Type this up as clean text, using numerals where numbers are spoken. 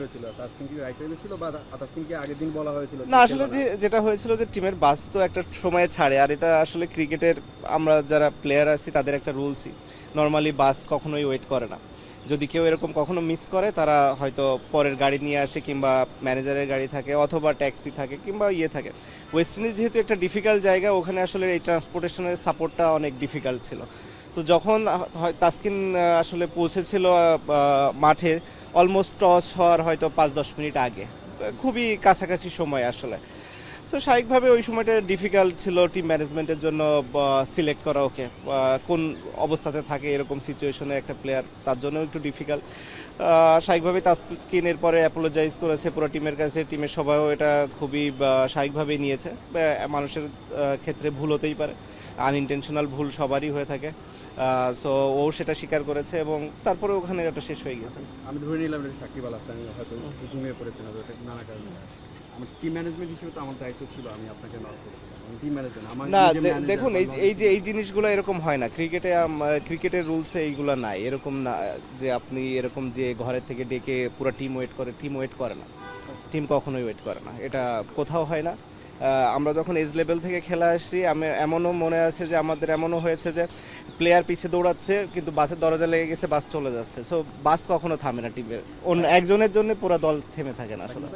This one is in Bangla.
হয়েছিল তাসকিন কি রাইট টাইমে ছিল বা তাসকিনকে আগের দিন বলা হয়েছিল না আসলে যেটা হয়েছিল যে টিমের বাস তো একটা সময়ে ছাড়ে, আর এটা আসলে ক্রিকেটের আমরা যারা প্লেয়ার আছি তাদের একটা রুলসই। নর্মালি বাস কখনোই ওয়েট করে না। যদি কেউ এরকম কখনো মিস করে তারা হয়তো পরের গাড়ি নিয়ে আসে, কিংবা ম্যানেজারের গাড়ি থাকে অথবা ট্যাক্সি থাকে কিংবা ইয়ে থাকে। ওয়েস্ট ইন্ডিজ যেহেতু একটা ডিফিকাল্ট জায়গা, ওখানে আসলে এই ট্রান্সপোর্টেশনের সাপোর্টটা অনেক ডিফিকাল্ট ছিল। তো যখন তাসকিন আসলে পৌঁছেছিল মাঠে, অলমোস্ট টস হওয়ার হয়তো 5-10 মিনিট আগে, খুবই কাছাকাছি সময় আসলে। তো স্বাভাবিকভাবে ওই সময়টা ডিফিকাল্ট ছিল টিম ম্যানেজমেন্টের জন্য সিলেক্ট করা ওকে, কোন অবস্থাতে থাকে এরকম সিচুয়েশনে একটা প্লেয়ার, তার জন্য একটু ডিফিকাল্ট। স্বাভাবিকভাবে তাসকিন এরপরে অ্যাপোলোজাইজ করেছে পুরো টিমের কাছে, টিমের সবাইও এটা খুবই স্বাভাবিকভাবেই নিয়েছে। মানুষের ক্ষেত্রে ভুল হতেই পারে, আনইনটেনশনাল ভুল সবারই হয়ে থাকে। সো ও সেটা স্বীকার করেছে এবং তারপরে ওখানে এটা শেষ হয়ে গেছে। আমি ধরে নিলাম এটা সাকিব আল হাসান হয়তো ঘুমিয়ে পড়েছেন, এটা নানা কারণে। আমার টিম ম্যানেজমেন্ট হিসেবে তো আমার দায়িত্ব ছিল, আমি আপনাকে নক করেছিলাম টিম ম্যানেজমেন্ট আমার না নিজের ম্যানেজার দেখুন, এই জিনিসগুলো এরকম হয় না ক্রিকেটে। ক্রিকেটের রুলসে এইগুলো নাই, এরকম না যে আপনি এরকম যে ঘরের থেকে ডেকে পুরো টিম ওয়েট করে। টিম ওয়েট করে না, টিম কখনোই ওয়েট করে না, এটা কোথাও হয় না। আমরা যখন এজ লেভেল থেকে খেলা আসছি, আমি এমনও মনে আছে যে আমাদের এমনও হয়েছে যে প্লেয়ার পিছিয়ে দৌড়াচ্ছে কিন্তু বাসের দরজা লেগে গেছে, বাস চলে যাচ্ছে। সো বাস কখনো থামে না টিমের, অন্য একজনের জন্য পুরো দল থেমে থাকে না আসলে।